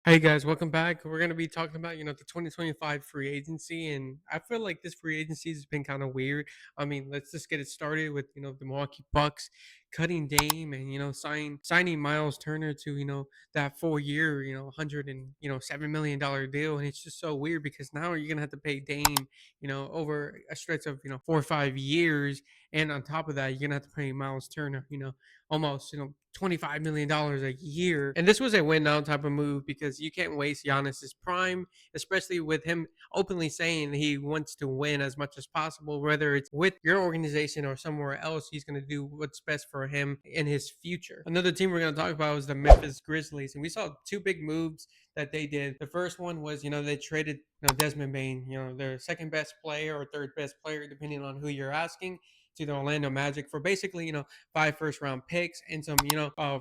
Hey guys, welcome back. We're gonna be talking about the 2025 free agency, and I feel like this free agency has been kind of weird. I mean, let's just get it started with the Milwaukee Bucks cutting Dame and signing Miles Turner to that 4 year hundred and $7 million deal, and it's just so weird because now you're gonna have to pay Dame over a stretch of 4 or 5 years, and on top of that you're gonna have to pay Miles Turner almost $25 million a year. And this was a win now type of move because you can't waste Giannis's prime, especially with him openly saying he wants to win as much as possible, whether it's with your organization or somewhere else. He's going to do what's best for him in his future. Another team we're going to talk about is the Memphis Grizzlies, and we saw two big moves that they did. The first one was they traded Desmond Bain, their second best player or third best player, depending on who you're asking, to the Orlando Magic for basically 5 first round picks and some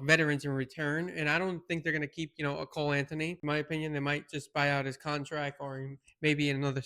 veterans in return. And I don't think they're going to keep a Cole Anthony. In my opinion, they might just buy out his contract or maybe in another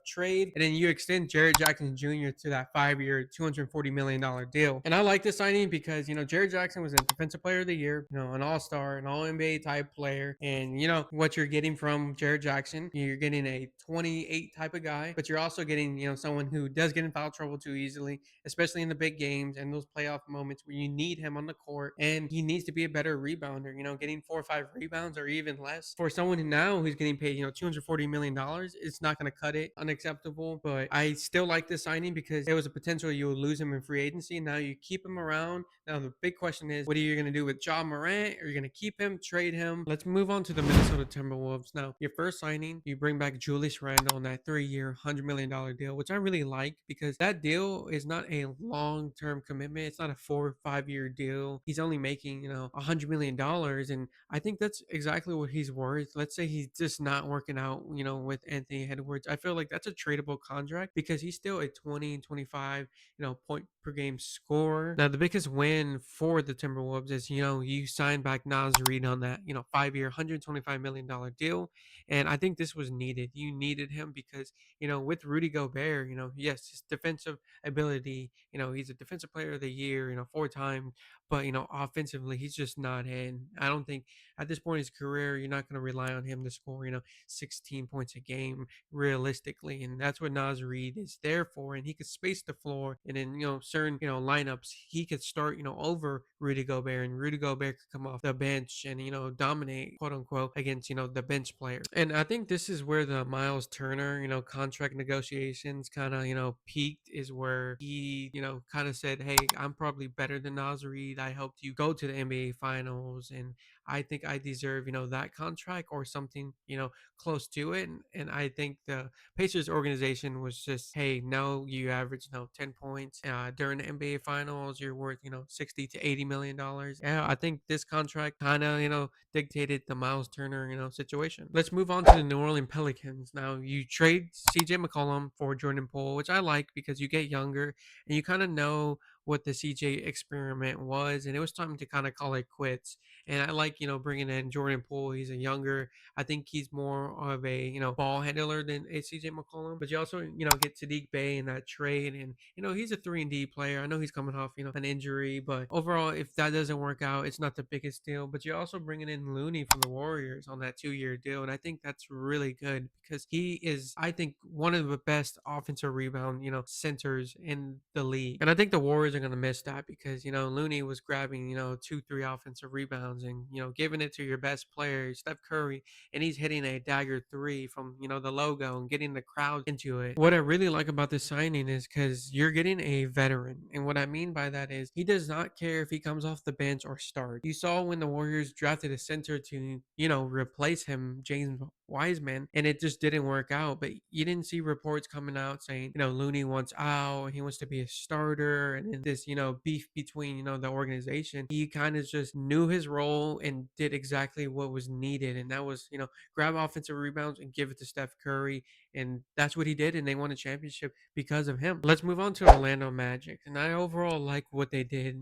trade. And then you extend Jared Jackson Jr. to that 5 year, $240 million deal. And I like this signing because Jared Jackson was a Defensive Player of the Year, an All Star, an All NBA type player. And what you're getting from Jared Jackson, you're getting a 28 type of guy, but you're also getting someone who does get in foul trouble too easily, especially in the big games and those playoff moments where you need him on the court, and he needs to be a better rebounder, getting 4 or 5 rebounds or even less. For someone now who's getting paid, $240 million, it's not going to cut it. Unacceptable. But I still like this signing because there was a potential you would lose him in free agency. Now you keep him around. Now the big question is, what are you going to do with Ja Morant? Are you going to keep him, trade him? Let's move on to the Minnesota Timberwolves. Now, your first signing, you bring back Julius Randle on that 3 year, $100 million deal, which I really like because that deal is not a long term commitment. It's not a 4 or 5 year deal. He's only making, $100 million. And I think that's exactly what he's worth. Let's say he's just not working out, with Anthony Edwards. I feel like that's a tradable contract because he's still a 20 and 25, point per game scorer. Now, the biggest win for the Timberwolves is, you signed back Nas Reed on that, 5 year, $125 million deal. And I think this was needed. You needed him because, with Rudy Gobert, yes, his defensive ability, he's a Defensive Player of the Year, 4 times, but, offensively, he's just not in. I don't think at this point in his career, you're not going to rely on him to score, 16 points a game realistically. And that's what Nas Reed is there for. And he could space the floor. And in, certain, lineups, he could start, over Rudy Gobert, and Rudy Gobert could come off the bench and, dominate, quote unquote, against, the bench player. And I think this is where the Miles Turner, contract negotiations kind of, peaked, is where he, kind of said, hey, I'm probably better than Nas Reed. I helped you go to the NBA finals, and I think I deserve, that contract or something, close to it. And I think the Pacers organization was just, hey, no, you average 10 points during the NBA finals. You're worth, 60 to $80 million. Yeah, I think this contract kind of, dictated the Miles Turner, situation. Let's move on to the New Orleans Pelicans. Now, you trade CJ McCollum for Jordan Poole, which I like because you get younger and you kind of know what the CJ experiment was, and it was time to kind of call it quits. And I like, bringing in Jordan Poole. He's a younger, I think he's more of a, ball handler than a CJ McCollum. But you also, get Sadiq Bey in that trade. And, he's a 3-and-D player. I know he's coming off, an injury. But overall, if that doesn't work out, it's not the biggest deal. But you're also bringing in Looney from the Warriors on that 2 year deal. And I think that's really good because he is, I think, one of the best offensive rebound, centers in the league. And I think the Warriors are going to miss that because, Looney was grabbing, 2, 3 offensive rebounds and, giving it to your best player, Steph Curry, and he's hitting a dagger three from, the logo and getting the crowd into it. What I really like about this signing is because you're getting a veteran. And what I mean by that is he does not care if he comes off the bench or start. You saw when the Warriors drafted a center to, replace him, James Wiseman, and it just didn't work out. But you didn't see reports coming out saying, Looney wants out, he wants to be a starter, and then this, beef between, the organization. He kind of just knew his role and did exactly what was needed, and that was, grab offensive rebounds and give it to Steph Curry, and that's what he did, and they won a championship because of him. Let's move on to Orlando Magic, and I overall like what they did.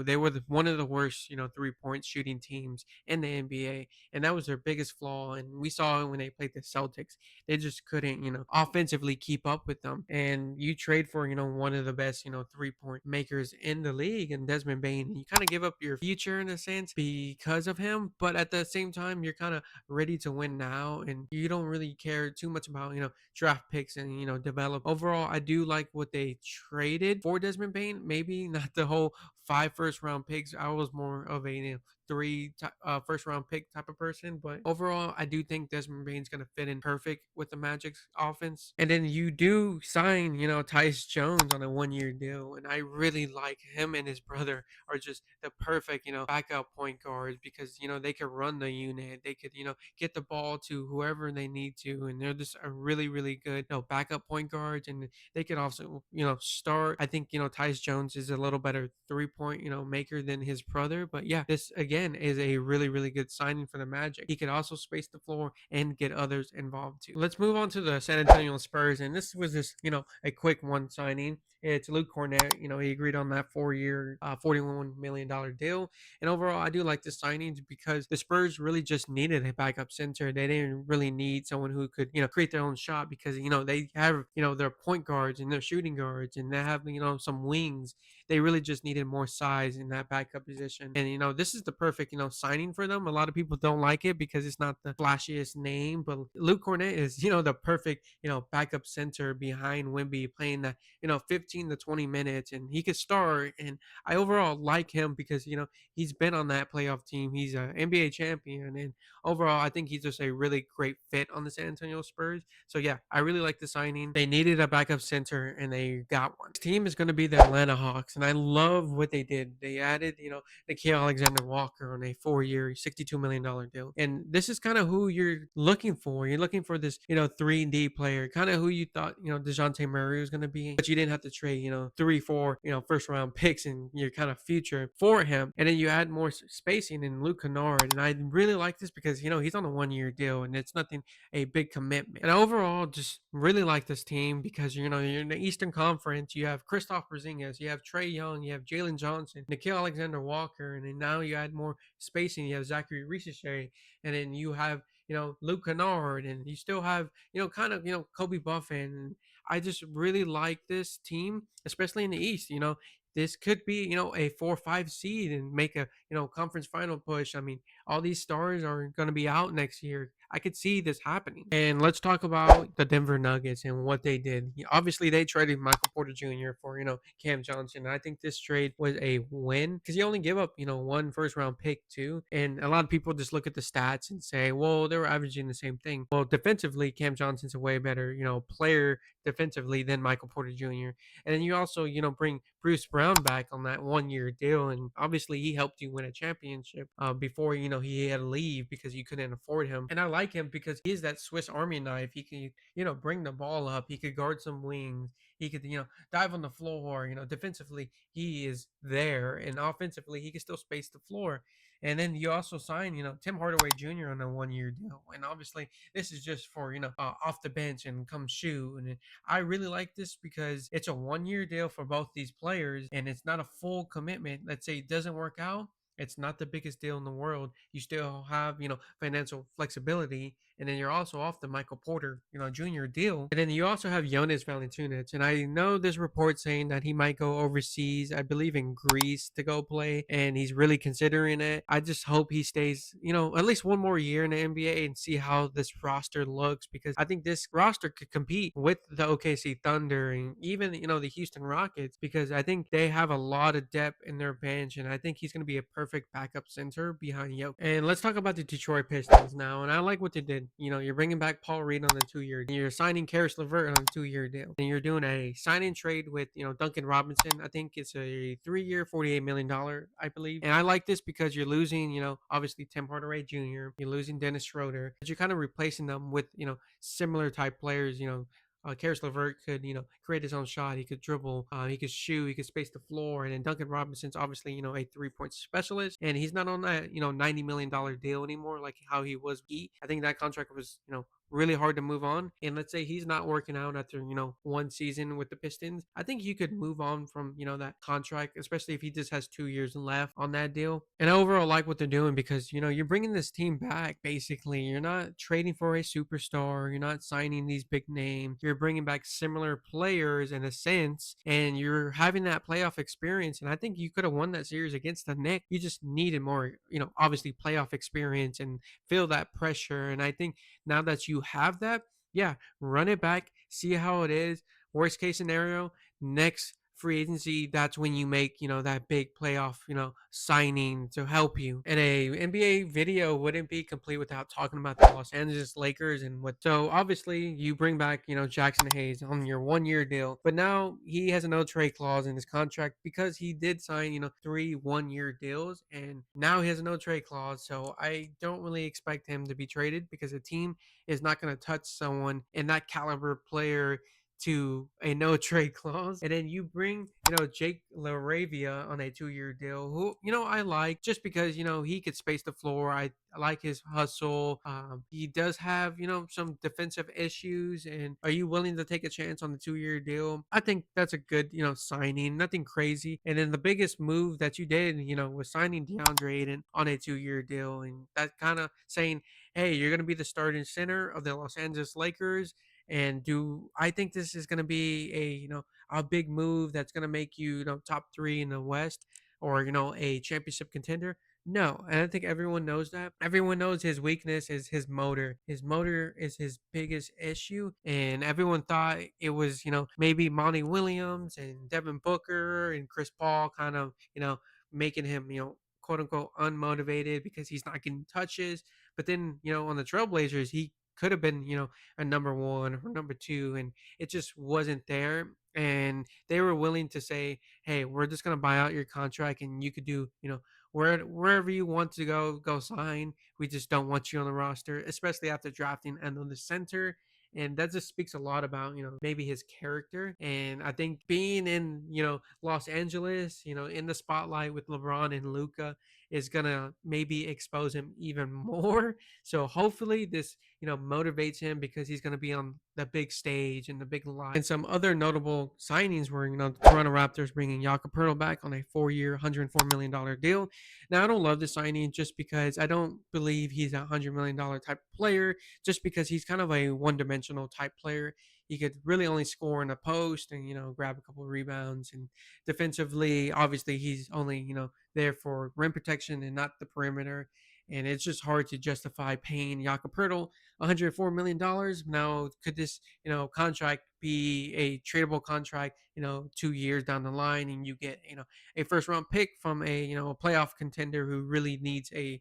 They were one of the worst, 3-point shooting teams in the NBA, and that was their biggest flaw. And we saw when they played the Celtics. They just couldn't, offensively keep up with them. And you trade for, one of the best, 3-point makers in the league and Desmond Bain. And you kind of give up your future in a sense because of him. But at the same time, you're kind of ready to win now and you don't really care too much about, draft picks and, develop. Overall, I do like what they traded for Desmond Bain. Maybe not the whole 5 first round picks. I was more of a first round pick type of person. But overall, I do think Desmond Bain's going to fit in perfect with the Magic's offense. And then you do sign, Tyus Jones on a 1 year deal. And I really like him and his brother are just the perfect, backup point guards because, they could run the unit. They could, get the ball to whoever they need to. And they're just a really, really good, backup point guards. And they could also, start. I think, Tyus Jones is a little better 3-point, maker than his brother. But yeah, this again is a really, really good signing for the Magic. He could also space the floor and get others involved too. Let's move on to the San Antonio Spurs. And this was just, a quick one signing. It's Luke Cornett. He agreed on that 4 year, $41 million deal. And overall, I do like the signings because the Spurs really just needed a backup center. They didn't really need someone who could, create their own shot because, they have, their point guards and their shooting guards and they have, some wings. They really just needed more size in that backup position. And, this is the perfect, signing for them. A lot of people don't like it because it's not the flashiest name, but Luke Cornett is, the perfect, backup center behind Wemby playing that, 15 to 20 minutes and he could start. And I overall like him because, he's been on that playoff team. He's an NBA champion. And overall, I think he's just a really great fit on the San Antonio Spurs. So yeah, I really like the signing. They needed a backup center and they got one. This team is going to be the Atlanta Hawks. And I love what they did. They added, Nickeil Alexander-Walker on a 4 year, $62 million deal. And this is kind of who you're looking for. You're looking for this, 3D player, kind of who you thought, DeJounte Murray was going to be, but you didn't have to trade, 3, 4, first round picks in your kind of future for him. And then you add more spacing in Luke Kennard. And I really like this because, he's on a 1 year deal and it's nothing, a big commitment. And overall, just really like this team because, you're in the Eastern Conference. You have Kristaps Porzingis, you have Trae Young, you have Jalen Johnson, Nickeil Alexander-Walker, and then now you add more spacing. You have Zachary Ricochet, and then you have, Luke Kennard, and you still have, kind of, Kobe Buffett. And I just really like this team, especially in the East. This could be, a 4 or 5 seed and make a, conference final push. I mean, all these stars are going to be out next year. I could see this happening. And let's talk about the Denver Nuggets and what they did. Obviously, they traded Michael Porter Jr. for, Cam Johnson. I think this trade was a win because you only give up, one first round pick too. And a lot of people just look at the stats and say, well, they were averaging the same thing. Well, defensively, Cam Johnson's a way better, player defensively than Michael Porter Jr. And then you also, bring Bruce Brown back on that 1 year deal. And obviously he helped you win a championship before, he had to leave because you couldn't afford him. And I like him because he is that Swiss Army knife. He can, bring the ball up. He could guard some wings. He could, dive on the floor. Defensively, he is there. And offensively, he can still space the floor. And then you also sign, Tim Hardaway Jr. on a 1 year deal. And obviously, this is just for, off the bench and come shoot. And I really like this because it's a 1 year deal for both these players and it's not a full commitment. Let's say it doesn't work out. It's not the biggest deal in the world. You still have, financial flexibility. And then you're also off the Michael Porter, Jr. deal. And then you also have Jonas Valanciunas. And I know there's reports saying that he might go overseas, I believe in Greece to go play. And he's really considering it. I just hope he stays, at least one more year in the NBA and see how this roster looks because I think this roster could compete with the OKC Thunder and even, the Houston Rockets because I think they have a lot of depth in their bench. And I think he's going to be a perfect backup center behind Jokic. And let's talk about the Detroit Pistons now. And I like what they did. You're bringing back Paul Reed on a 2 year. You're signing Karis LeVert on a 2 year deal. And you're doing a sign and trade with, Duncan Robinson. I think it's a 3 year, $48 million, I believe. And I like this because you're losing, obviously Tim Hardaway Jr., you're losing Dennis Schroeder, but you're kind of replacing them with, similar type players, Karis LeVert could, create his own shot. He could dribble, he could shoot, he could space the floor. And then Duncan Robinson's obviously, a 3-point specialist. And he's not on that, $90 million deal anymore, like how he was. I think that contract was, really hard to move on. And let's say he's not working out after, one season with the Pistons. I think you could move on from, that contract, especially if he just has 2 years left on that deal. And I overall like what they're doing because, you're bringing this team back basically. You're not trading for a superstar. You're not signing these big names. You're bringing back similar players in a sense, and you're having that playoff experience. And I think you could have won that series against the Knicks. You just needed more, obviously playoff experience and feel that pressure. And I think now that you have that, yeah, run it back, see how it is. Worst case scenario, next free agency, that's when you make, that big playoff, signing to help you. And a NBA video wouldn't be complete without talking about the Los Angeles Lakers and what. So obviously you bring back, Jackson Hayes on your 1 year deal, but now he has a no trade clause in his contract because he did sign, 3 1 year deals, and now he has a no trade clause. So I don't really expect him to be traded because the team is not going to touch someone in that caliber player to a no trade clause. And then you bring, Jake LaRavia on a 2 year deal, who, I like just because, he could space the floor. I like his hustle. He does have, some defensive issues. And are you willing to take a chance on the 2 year deal? I think that's a good, signing, nothing crazy. And then the biggest move that you did, was signing DeAndre Ayton on a 2 year deal. And that kind of saying, hey, you're going to be the starting center of the Los Angeles Lakers. And do I think this is going to be a, a big move that's going to make you, top three in the West, or, a championship contender? No. And I think everyone knows that. Everyone knows his weakness is his motor. His motor is his biggest issue. And everyone thought it was, maybe Monty Williams and Devin Booker and Chris Paul kind of, making him, quote unquote unmotivated because he's not getting touches. But then, on the Trailblazers, he could have been, a number one or number two, and it just wasn't there. And they were willing to say, hey, we're just going to buy out your contract and you could do, wherever you want to go sign. We just don't want you on the roster, especially after drafting and on the center. And that just speaks a lot about, maybe his character. And I think being in, Los Angeles, in the spotlight with LeBron and Luca is gonna maybe expose him even more. So hopefully this, motivates him because he's gonna be on the big stage and the big light. And some other notable signings were, the Toronto Raptors bringing Jakob Poeltl back on a 4 year, $104 million deal. Now I don't love the signing just because I don't believe he's a $100 million type of player. Just because he's kind of a one-dimensional type player. He could really only score in a post and, grab a couple of rebounds. And defensively, obviously, he's only, there for rim protection and not the perimeter. And it's just hard to justify paying Jakob Poeltl $104 million. Now, could this, contract be a tradable contract, 2 years down the line, and you get, a first round pick from a, a playoff contender who really needs a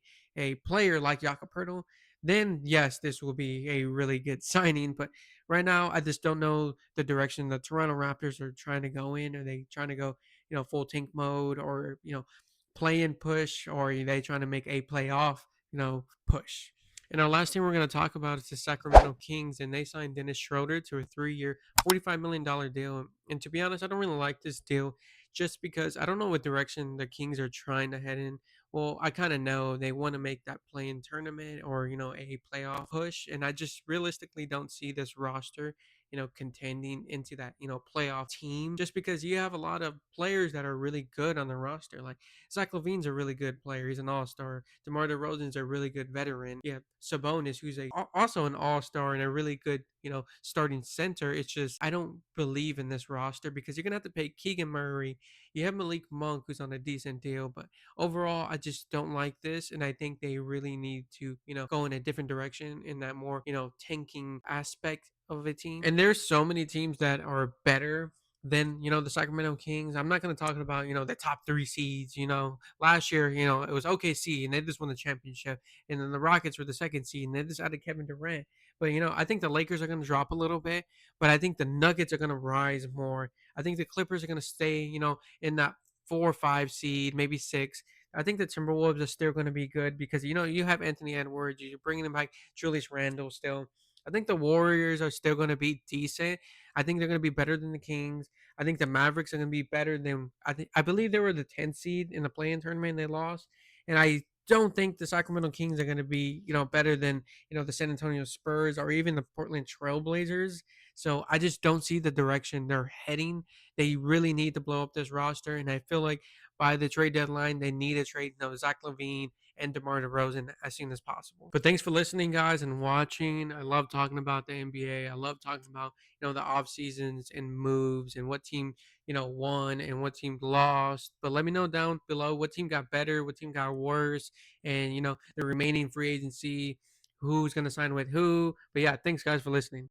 player like Jakob Poeltl? Then yes, this will be a really good signing. But right now, I just don't know the direction the Toronto Raptors are trying to go in. Are they trying to go, full tank mode, or, play and push, or are they trying to make a playoff, push? And our last team we're going to talk about is the Sacramento Kings, and they signed Dennis Schroeder to a 3 year, $45 million deal. And to be honest, I don't really like this deal just because I don't know what direction the Kings are trying to head in. Well, I kind of know they want to make that play-in tournament, or, a playoff push. And I just realistically don't see this roster, contending into that, playoff team, just because you have a lot of players that are really good on the roster. Like Zach Levine's a really good player. He's an all-star. DeMar DeRozan's a really good veteran. Yeah, Sabonis, who's also an all-star and a really good, starting center. It's just I don't believe in this roster because you're gonna have to pay Keegan Murray. You have Malik Monk, who's on a decent deal, but overall, I just don't like this, and I think they really need to, go in a different direction in that more, tanking aspect of a team. And there's so many teams that are better than, the Sacramento Kings. I'm not going to talk about, the top three seeds. Last year, it was OKC and they just won the championship, and then the Rockets were the second seed and they just added Kevin Durant. But I think the Lakers are going to drop a little bit, but I think the Nuggets are going to rise more. I think the Clippers are going to stay, in that 4 or 5 seed, maybe six. I think the Timberwolves are still going to be good because you have Anthony Edwards, you're bringing him back, Julius Randle still. I think the Warriors are still going to be decent. I think they're going to be better than the Kings. I think the Mavericks are going to be better than I believe they were the 10th seed in the play-in tournament and they lost. And I don't think the Sacramento Kings are going to be, better than, the San Antonio Spurs or even the Portland Trailblazers. So I just don't see the direction they're heading. They really need to blow up this roster. And I feel like by the trade deadline, they need to trade, Zach Levine and DeMar DeRozan as soon as possible. But thanks for listening, guys, and watching. I love talking about the NBA. I love talking about, the off seasons and moves and what team, won and what team lost. But let me know down below what team got better, what team got worse, and the remaining free agency, who's going to sign with who. But yeah, thanks guys for listening.